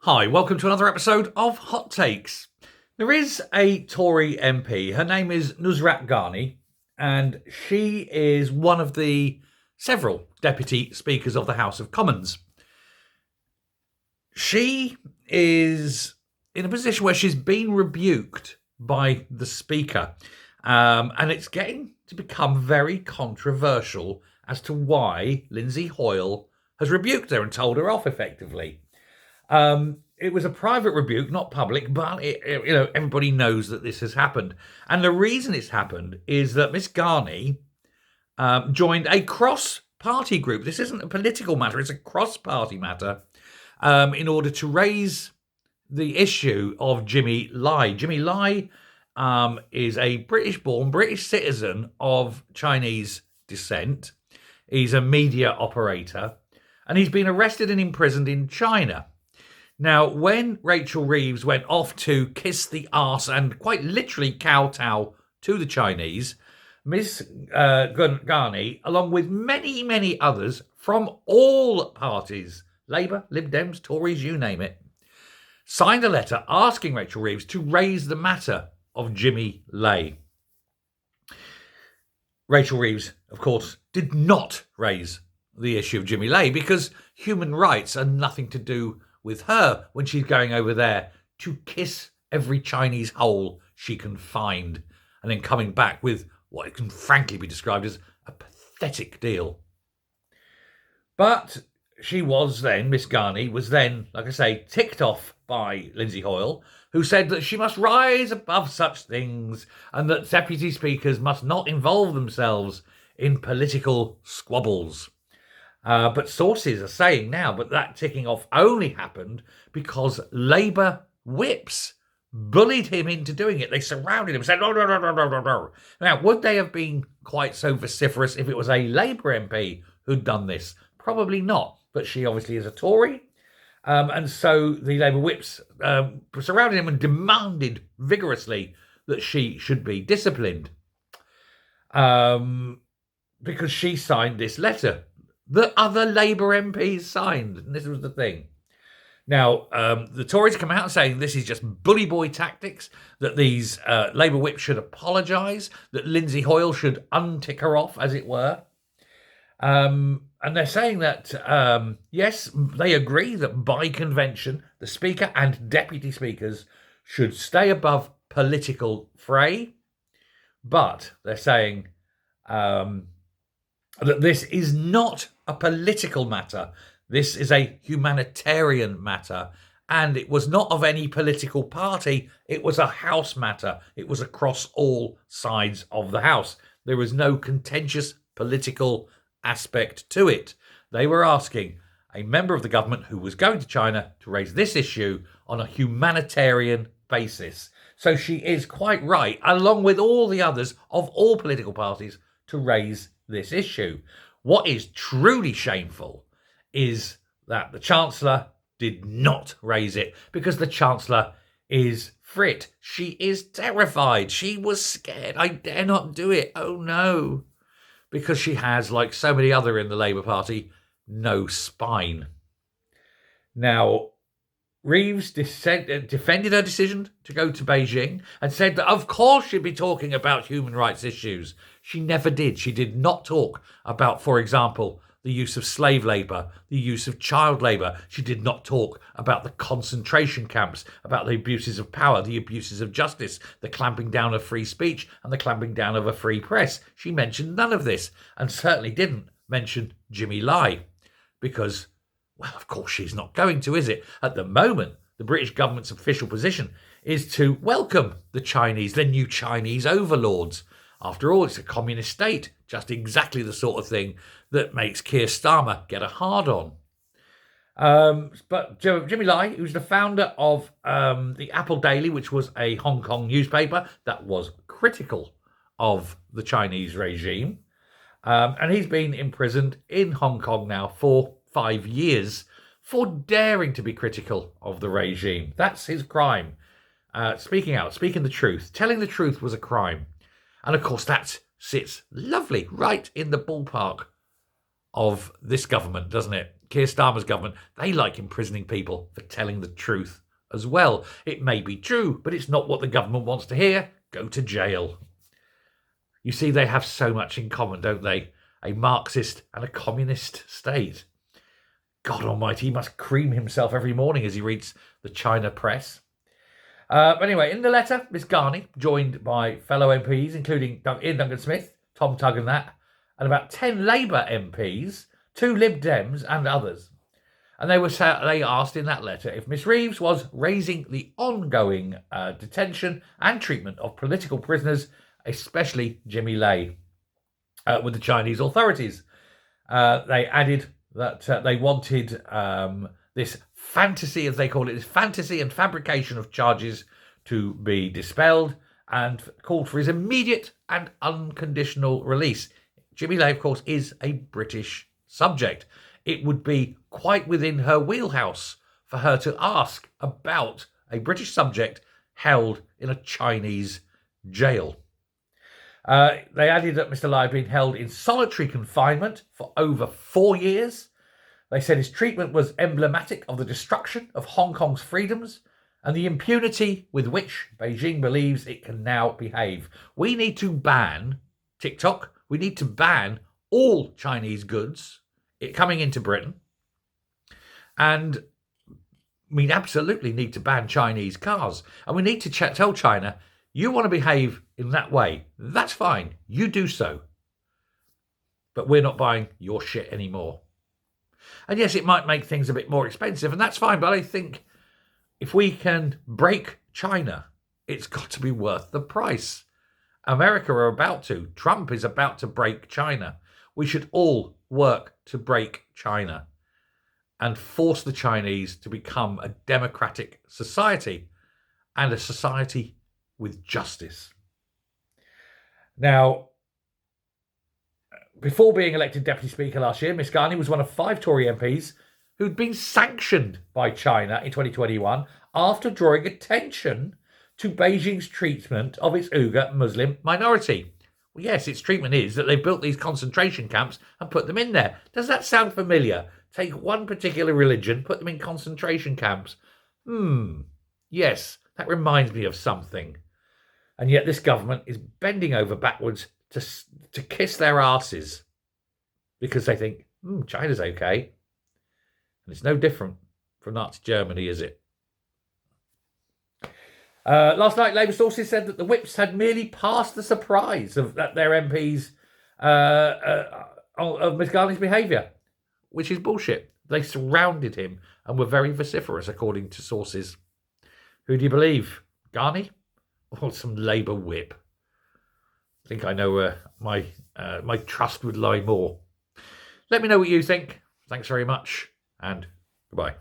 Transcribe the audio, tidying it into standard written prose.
Hi, welcome to another episode of Hot Takes. There is a Tory MP. Her name is Nusrat Ghani, and she is one of the several deputy speakers of the House of Commons. She is in a position where she's been rebuked by the Speaker, and it's getting to become very controversial as to why Lindsay Hoyle has rebuked her and told her off effectively. It was a private rebuke, not public, but everybody knows that this has happened. And the reason it's happened is that Miss Ghani joined a cross-party group. This isn't a political matter, it's a cross-party matter, in order to raise the issue of Jimmy Lai. Jimmy Lai is a British-born, British citizen of Chinese descent. He's a media operator, and he's been arrested and imprisoned in China. Now, when Rachel Reeves went off to kiss the arse and quite literally kowtow to the Chinese, Miss Ghani, along with many, many others from all parties, Labour, Lib Dems, Tories, you name it, signed a letter asking Rachel Reeves to raise the matter of Jimmy Lai. Rachel Reeves, of course, did not raise the issue of Jimmy Lai because human rights are nothing to do with her when she's going over there to kiss every Chinese hole she can find and then coming back with what can frankly be described as a pathetic deal. But she was then, Miss Ghani was then, like I say, ticked off by Lindsay Hoyle, who said that she must rise above such things and that deputy speakers must not involve themselves in political squabbles. But sources are saying now, but that ticking off only happened because Labour whips bullied him into doing it. They surrounded him and said, no. Now, would they have been quite so vociferous if it was a Labour MP who'd done this? Probably not, but she obviously is a Tory. And so the Labour whips surrounded him and demanded vigorously that she should be disciplined because she signed this letter that other Labour MPs signed. And this was the thing. Now, the Tories come out saying this is just bully boy tactics, that these Labour whips should apologise, that Lindsay Hoyle should untick her off, as it were. And they're saying that, yes, they agree that by convention, the Speaker and Deputy Speakers should stay above political fray. But they're saying that this is not a political matter. This is a humanitarian matter. And it was not of any political party. It was a House matter. It was across all sides of the House. There was no contentious political aspect to it. They were asking a member of the government who was going to China to raise this issue on a humanitarian basis. So she is quite right, along with all the others of all political parties, to raise this issue. What is truly shameful is that the Chancellor did not raise it because the Chancellor is frit. She is terrified. She was scared. I dare not do it. Oh no. Because she has, like so many other in the Labour Party, no spine. Now, Reeves defended her decision to go to Beijing and said that, of course, she'd be talking about human rights issues. She never did. She did not talk about, for example, the use of slave labour, the use of child labour. She did not talk about the concentration camps, about the abuses of power, the abuses of justice, the clamping down of free speech and the clamping down of a free press. She mentioned none of this and certainly didn't mention Jimmy Lai because, well, of course she's not going to, is it? At the moment, the British government's official position is to welcome the Chinese, the new Chinese overlords. After all, it's a communist state, just exactly the sort of thing that makes Keir Starmer get a hard-on. But Jimmy Lai, who's the founder of the Apple Daily, which was a Hong Kong newspaper that was critical of the Chinese regime, and he's been imprisoned in Hong Kong now for 5 years for daring to be critical of the regime. That's his crime. Speaking out, speaking the truth, telling the truth was a crime. And of course, that sits lovely right in the ballpark of this government, doesn't it? Keir Starmer's government, they like imprisoning people for telling the truth as well. It may be true, but it's not what the government wants to hear. Go to jail. You see, they have so much in common, don't they? A Marxist and a communist state. God almighty, he must cream himself every morning as he reads the China press. But anyway, in the letter, Miss Ghani, joined by fellow MPs, including Ian Duncan-Smith, Tom Tugg and and about 10 Labour MPs, 2 Lib Dems and others. And they asked in that letter if Miss Reeves was raising the ongoing detention and treatment of political prisoners, especially Jimmy Lai, with the Chinese authorities. They added that they wanted this fantasy, as they call it, this fantasy and fabrication of charges to be dispelled, and called for his immediate and unconditional release. Jimmy Lai, of course, is a British subject. It would be quite within her wheelhouse for her to ask about a British subject held in a Chinese jail. They added that Mr. Lai had been held in solitary confinement for over 4 years. They said his treatment was emblematic of the destruction of Hong Kong's freedoms and the impunity with which Beijing believes it can now behave. We need to ban TikTok. We need to ban all Chinese goods coming into Britain. And we absolutely need to ban Chinese cars. And we need to tell China, you want to behave in that way, that's fine. You do so. But we're not buying your shit anymore. And yes, it might make things a bit more expensive, and that's fine. But I think if we can break China, it's got to be worth the price. America are about to. Trump is about to break China. We should all work to break China and force the Chinese to become a democratic society and a society with justice. Now, before being elected Deputy Speaker last year, Miss Ghani was one of 5 Tory MPs who'd been sanctioned by China in 2021 after drawing attention to Beijing's treatment of its Uyghur Muslim minority. Well, yes, its treatment is that they built these concentration camps and put them in there. Does that sound familiar? Take one particular religion, put them in concentration camps. Yes, that reminds me of something. And yet this government is bending over backwards to kiss their asses because they think, China's okay. And it's no different from Nazi Germany, is it? Last night, Labour sources said that the whips had merely passed the surprise of their MPs of Ms Ghani's behaviour, which is bullshit. They surrounded him and were very vociferous, according to sources. Who do you believe? Ghani or some Labour whip? I think I know where my trust would lie more. Let me know what you think. Thanks very much, and goodbye.